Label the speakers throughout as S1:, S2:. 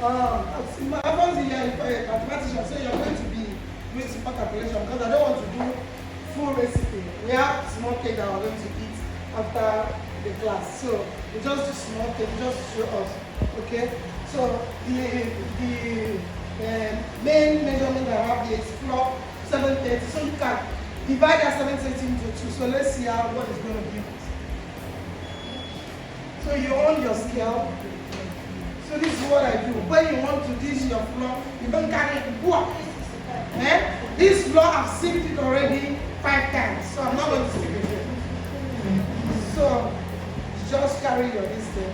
S1: Obviously, you're a mathematician, so you're going to be doing simple calculation because I don't want to do full recipe. We have small cake that we're going to eat after the class. So we just do small cake just to show us. Okay? So the main measurement I have here is flour 730. So you can divide that 730 into 2. So let's see what it's going to give us. So you own your scale. So this is what I do. When you want to dish your flour, you don't carry it. This flour I've sipped it already 5 times, so I'm not going to stick it here. So just carry your this thing.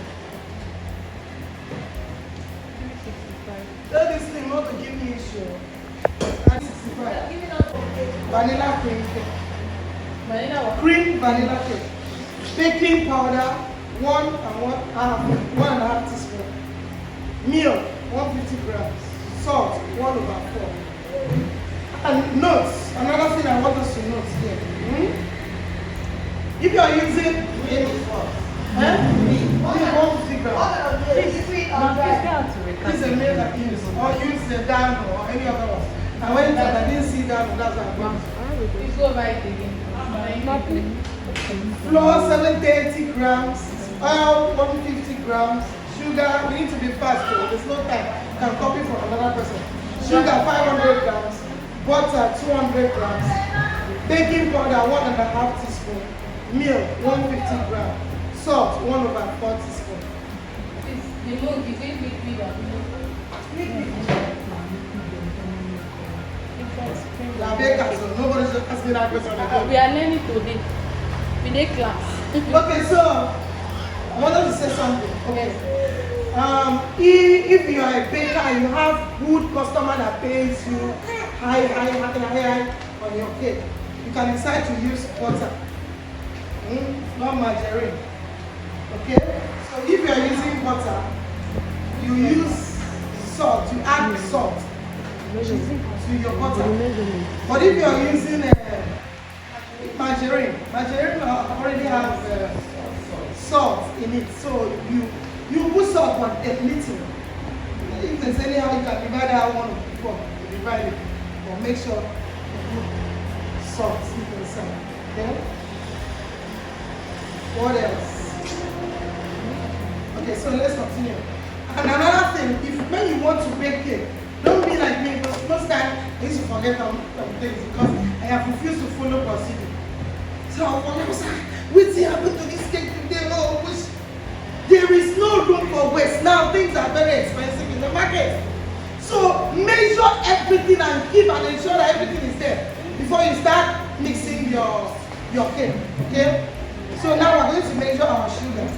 S1: Tell this thing not to give me issue. 65. Vanilla cream cake. Vanilla cream vanilla cake. Baking powder 1.5 teaspoon. Milk 150 grams. Salt 1/4. And notes, another thing I want us to note here. If you are using this is 150 grams. This is a milk I use, or use the Dan or any other one. I went and I didn't see that, that's what I want.
S2: Please go right again.
S1: Flour 730 grams, oil 150 grams, sugar, we need to be fast though, there's no time. You can copy from another person. Sugar 500 grams, butter 200 grams, baking powder 1.5 teaspoon, milk 150 grams, salt 1/4 teaspoon.
S2: The milk is it liquid or
S1: Nobody's just asking that question.
S2: we are learning today. We need class.
S1: Okay, so I wanted to say something. Okay. If you are a baker and you have good customer that pays you high on your cake, you can decide to use butter, not margarine. Okay? So if you are using butter, you use salt, you add salt to your butter. But if you are using margarine already has salt in it, so you put salt but a little. If there's anyhow you can divide how one before you divide it, but make sure you put salt inside. Okay? What else? Okay, so let's continue. And another thing, when you want to bake cake, don't be like me, because most times I used to forget some things because I have refused to follow procedure. So I was like, what's happened to this cake today? Oh, which there is no room for waste. Now things are very expensive in the market. So measure everything and keep and ensure that everything is there before you start mixing your cake. Okay? So now we're going to measure our sugar.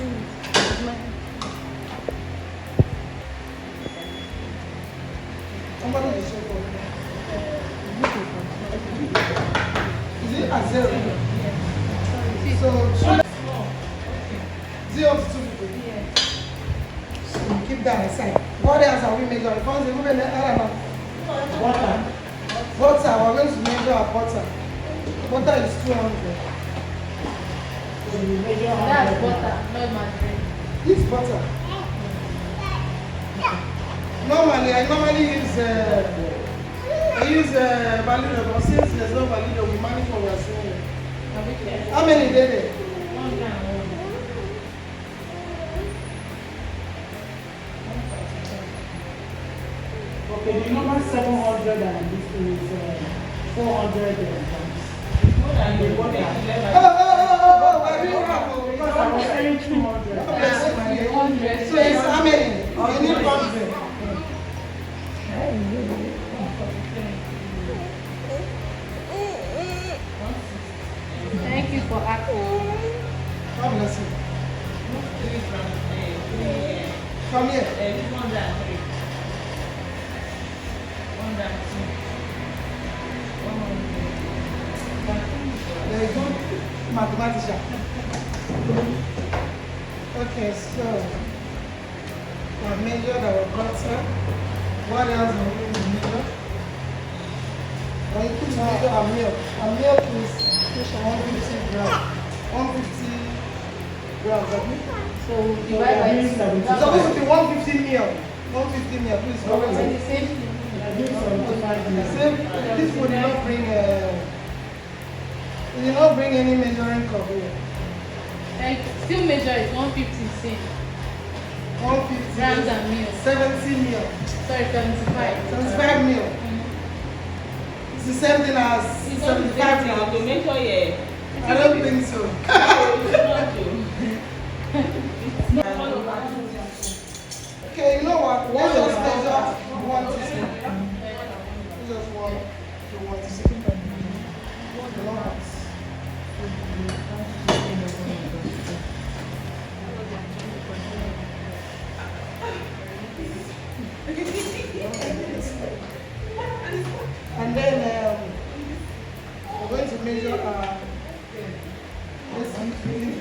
S1: Somebody is shaking. Is it at 0? Yes. So sugar 0 to 250. Yes. So we keep that aside. What else are we measuring? Water. Butter, we're going to measure our butter. Butter is 200. So we measure
S2: that's butter, not margarine.
S1: This butter. Normally, I use valido, but since there's no valido, we manage what we're saying. How many did it? Okay, the number 700 and this is 400 grams. I didn't have because I was saying 200. So it's how many? You need 100.
S2: Thank you for asking.
S1: God bless you. Come here. There is no mathematician. Okay, so I measured our butter. What else are we going to measure? I need to measure our milk. Our milk is 150 grams. 150 grams, okay?
S2: So divide by 2.
S1: It's supposed to be 150 mil. 150 mil, please.
S2: So the same thing.
S1: Same, this one did not bring any measuring cup here.
S2: Like, still measure it 150 same.
S1: 150
S2: Grams and mil.
S1: 70 mil.
S2: Sorry, 75.
S1: 75 mil. It's the same thing as 75 grams.
S3: To make sure, yeah.
S1: I don't think so. Okay, you know what? Let's just measure 1 to 6. Just 1 to 1 to 6. And then we're going to measure this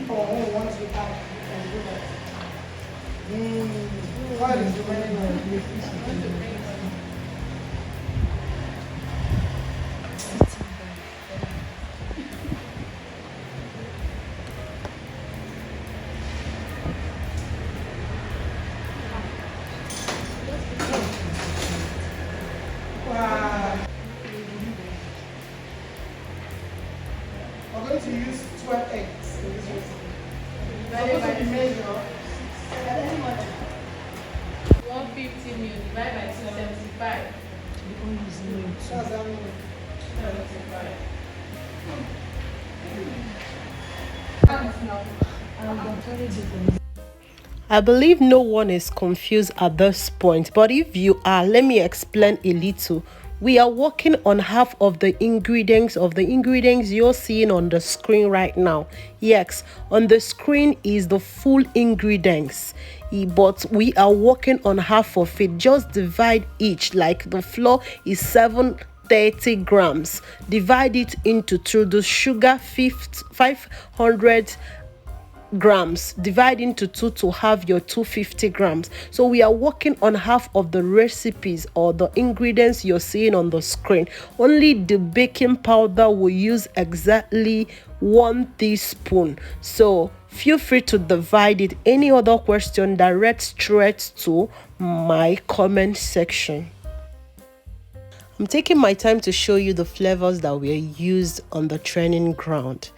S1: or once we add and do that. What is remaining? Wow. We're going to use 12 eggs in this recipe. Supposed to be measured.
S2: 150 mil divided by 275.
S1: That's how many?
S2: 75.
S4: I believe no one is confused at this point, but if you are, let me explain a little. We are working on half of the ingredients you're seeing on the screen right now. Yes, on the screen is the full ingredients, but we are working on half of it. Just divide each, like the flour is 730 grams. Divide it into 2. The sugar 500 grams, divide into 2 to have your 250 grams. So we are working on half of the recipes or the ingredients you're seeing on the screen. Only the baking powder will use exactly 1 teaspoon. So feel free to divide it. Any other question, direct straight to my comment section. I'm taking my time to show you the flavors that were used on the training ground.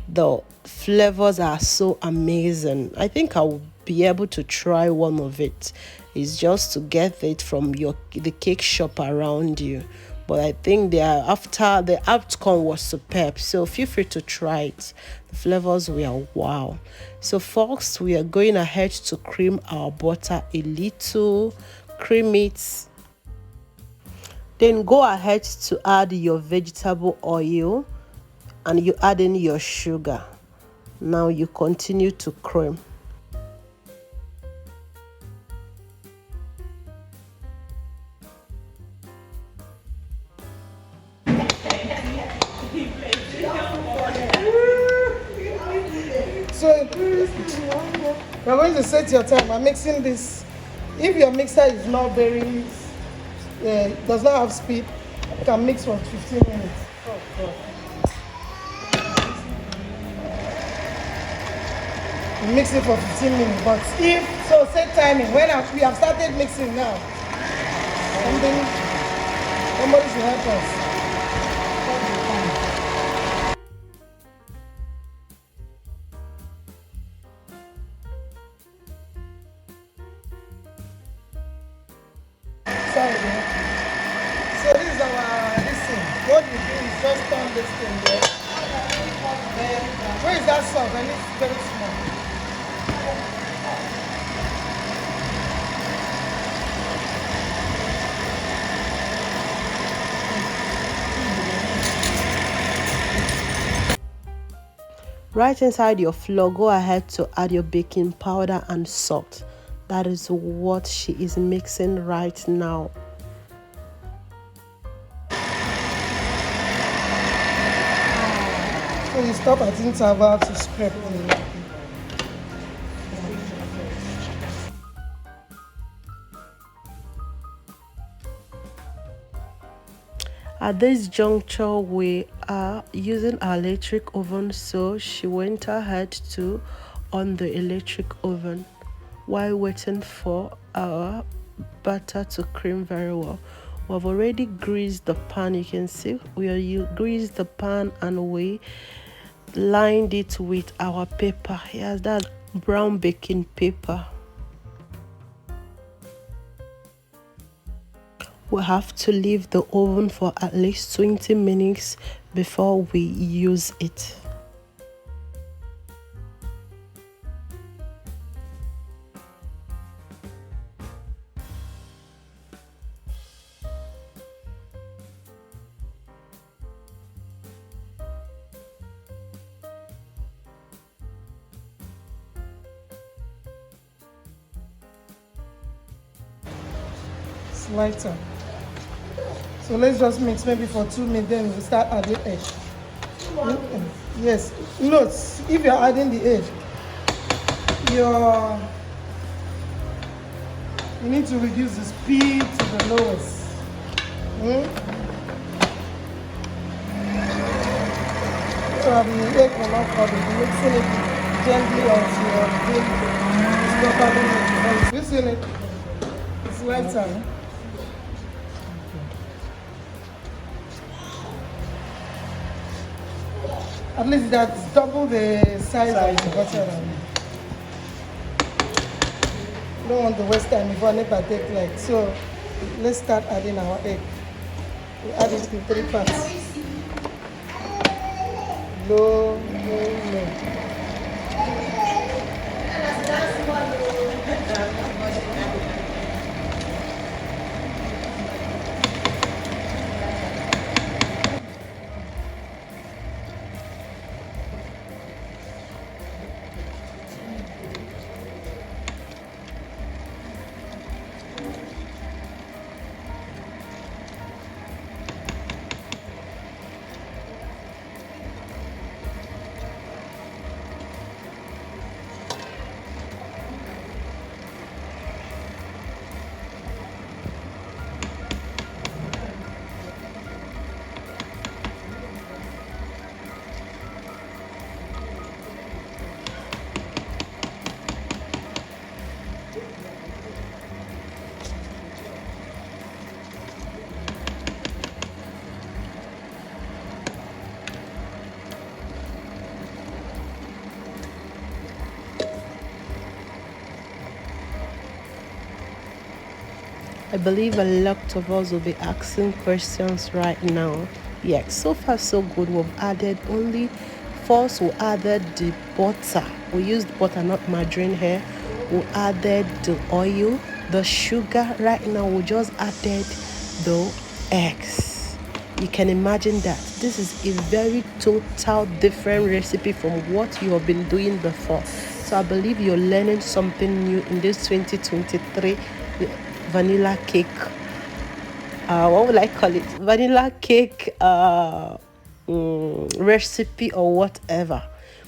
S4: The flavors are so amazing. I think I'll be able to try one of it. It's just to get it from the cake shop around you. But I think after the outcome was superb. So feel free to try it. The flavors were wow. So first, we are going ahead to cream our butter a little. Cream it. Then go ahead to add your vegetable oil. And you add in your sugar. Now you continue to cream.
S1: So you're going to set your time. I'm mixing this. If your mixer is not very, does not have speed, you can mix for 15 minutes. Oh, God. Mix it for 15 minutes, but set timing. When we have started mixing now, somebody should help us. Sorry, man. So this is this thing. What you do is just turn this thing there. Where is that salt? And it's very small.
S4: Right inside your flour, go ahead to add your baking powder and salt. That is what she is mixing right now.
S1: So you stop at interval to scrape the
S4: At this juncture, we are using our electric oven, so she went ahead to on the electric oven while waiting for our butter to cream very well. We've already greased the pan. You can see we greased the pan and we lined it with our paper. Yes, that's brown baking paper. We have to leave the oven for at least 20 minutes before we use it.
S1: It's lighter. So let's just mix maybe for 2 minutes, then we'll start adding egg. Yes. Note, if you're adding the egg, you need to reduce the speed to the lowest. So the egg will not fall. You're mixing it gently until your egg is properly mixed. You see it? It's lighter. At least that's double the size of the butter. Don't want to waste time before never take like. So let's start adding our egg. We add it in 3 parts. Low, low, low.
S4: I believe a lot of us will be asking questions right now. Yes, so far so good. We've added only first we added the butter. We used butter, not margarine here. We added the oil, the sugar. Right now we just added the eggs. You can imagine that this is a very total different recipe from what you have been doing before. So I believe you're learning something new in this 2023 vanilla cake. What would I call it? Vanilla cake recipe or whatever.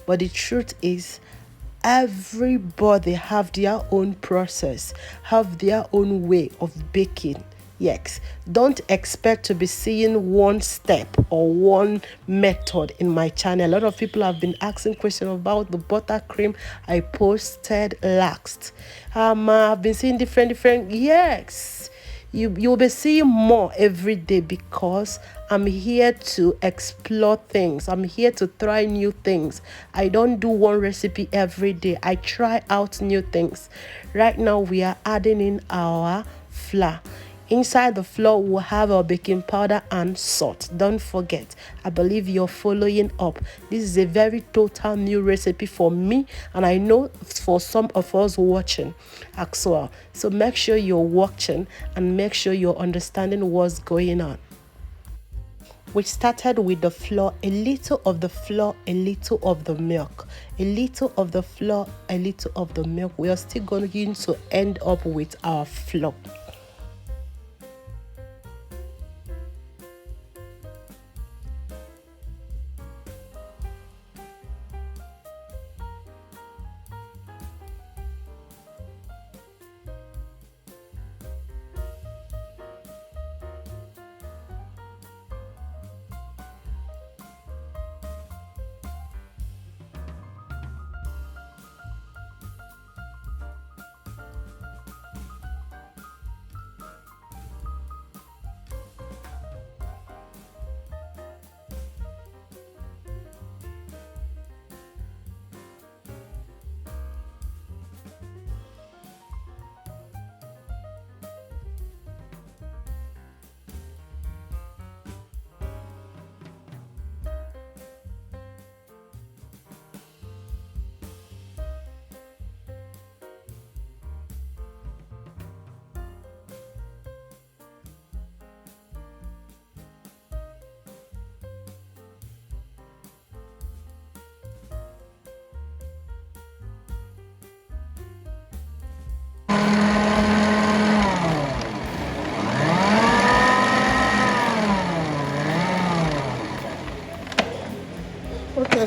S4: But the truth is, everybody have their own process, have their own way of baking. Yes, don't expect to be seeing one step or one method in my channel. A lot of people have been asking questions about the buttercream I posted last. I've been seeing different. Yes, you'll be seeing more every day because I'm here to explore things. I'm here to try new things. I don't do one recipe every day. I try out new things. Right now we are adding in our flour. Inside the flour, we'll have our baking powder and salt. Don't forget, I believe you're following up. This is a very total new recipe for me, and I know for some of us watching as well. So make sure you're watching and make sure you're understanding what's going on. We started with the flour, a little of the flour, a little of the milk, a little of the flour, a little of the milk. We are still going to end up with our flour.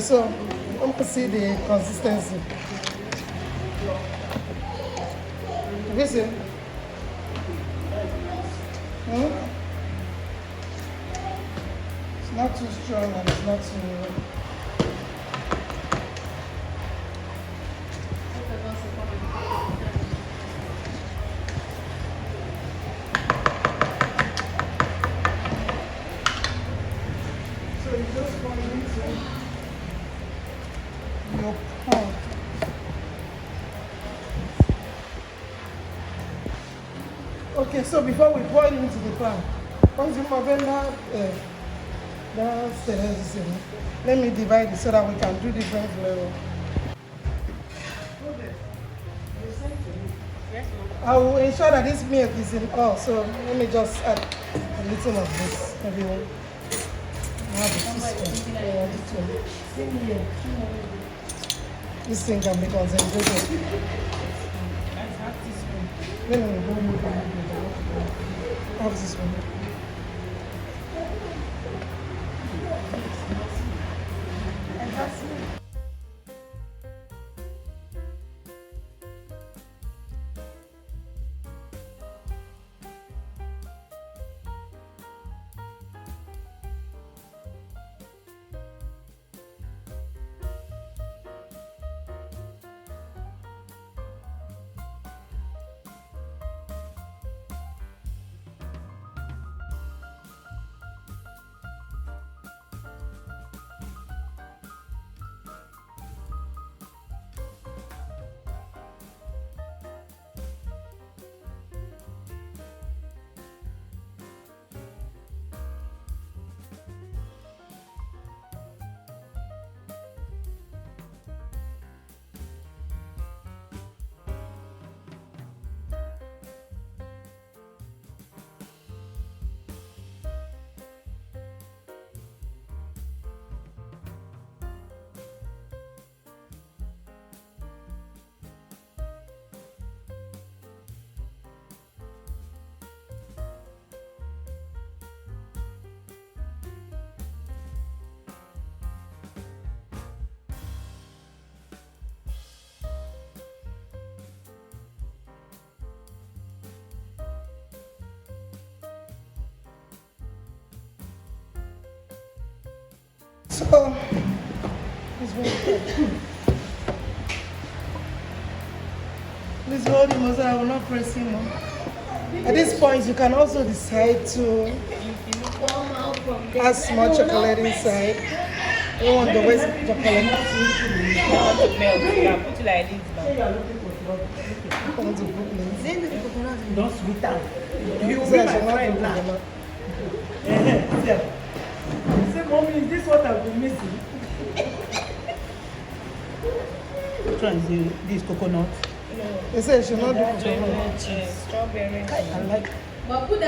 S1: So let me see the consistency. Listen. It's not too strong and it's not too. So you just pour into your pot. Okay, so before we pour it into the pan, once you move in let me divide it so that we can do different flavor. I will ensure that this milk is in all, so let me just add a little of this. Maybe we'll have a teaspoon. This thing can be concentrated. No. Have this one. So, please hold him so I will not press him. At this point, you can also decide to add small chocolate inside. You don't want to waste chocolate.
S3: Put it like this now. Don't sweet out. You will be my friend now. Say, Mommy, is this what I've been missing? Which one is this coconut?
S1: They say you should not do coconut.
S3: Strawberry. I like.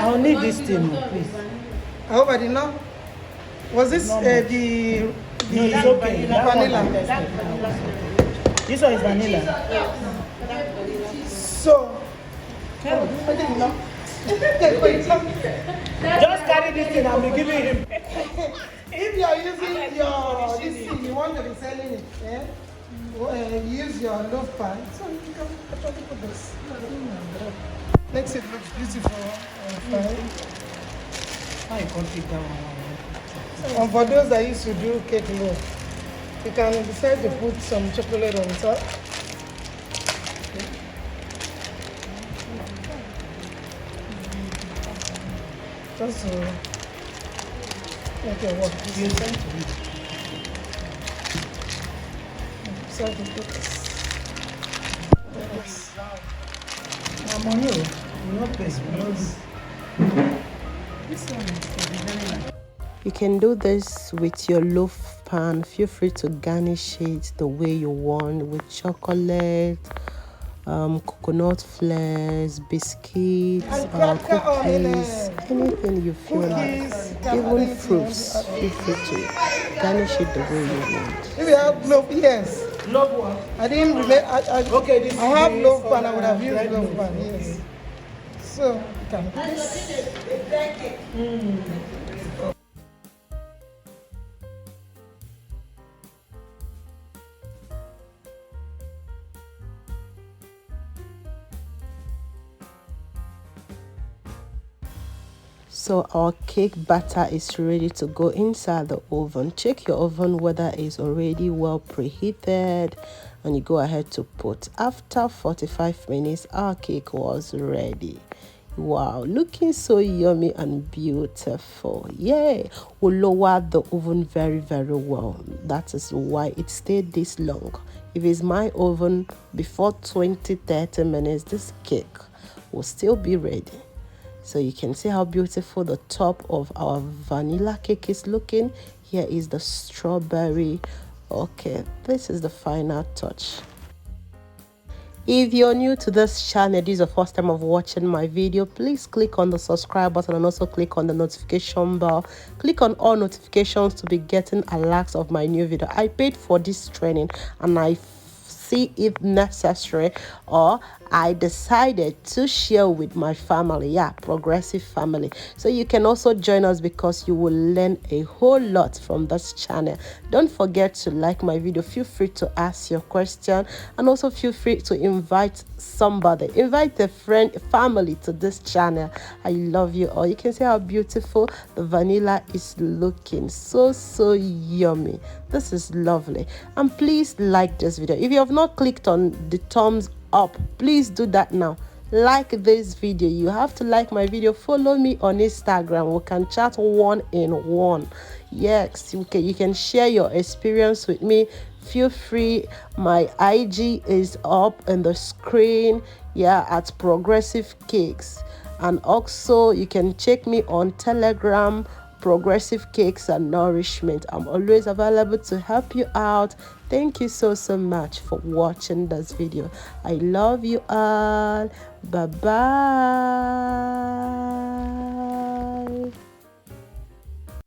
S2: I'll
S3: need this thing, please.
S1: I hope I did not. Was this
S3: No,
S1: the
S3: No, it's okay.
S1: vanilla?
S3: This one is vanilla.
S1: So,
S3: Just carry this thing and be giving him.
S1: if you are using your this thing, you want to be selling it, use your loaf pan. So you can actually put this. Makes it look beautiful and fine.
S3: I can't take that one.
S1: And for those that used to do cake loaf, you can decide to put some chocolate on top. Just to make it work.
S3: You send to me.
S1: So I can put this.
S3: I'm on you. You not best. This one is the vanilla.
S4: You can do this with your loaf pan. Feel free to garnish it the way you want, with chocolate, coconut flakes, biscuits, cookies, anything you feel like. Even fruits, feel free to garnish it the way you want.
S1: If you have loaf, yes.
S3: Love one.
S1: I didn't remember.
S3: Okay, this
S1: I have
S3: is
S1: loaf pan. I
S3: for
S1: would have used
S3: dried
S1: loaf
S3: milk.
S1: pan. Yes. So you can put this.
S4: So our cake batter is ready to go inside the oven. Check your oven whether it's already well preheated, and you go ahead to put. After 45 minutes, our cake was ready. Wow, looking so yummy and beautiful. Yay! We lowered the oven very well. That is why it stayed this long. If it's my oven, before 20-30 minutes, this cake will still be ready. So you can see how beautiful the top of our vanilla cake is looking. Here is the strawberry. Okay, this is the final touch. If you're new to this channel, this is your first time of watching my video, please click on the subscribe button and also click on the notification bell. Click on all notifications to be getting alerts of my new video. I paid for this training and I see it necessary, or I decided to share with my family, progressive family. So you can also join us because you will learn a whole lot from this channel. Don't forget to like my video. Feel free to ask your question, and also feel free to invite somebody, invite a friend, family to this channel. I love you all. You can see how beautiful the vanilla is looking. So yummy. This is lovely. And please like this video. If you have not clicked on the thumbs up, please do that now. Like this video. You have to like my video. Follow me on Instagram. We can chat one-on-one. Yes, you can share your experience with me. Feel free. My IG is up on the screen, at Progressive Cakes. And also you can check me on Telegram, Progressive Cakes and Nourishment. I'm always available to help you out. Thank you so much for watching this video. I love you all. Bye bye.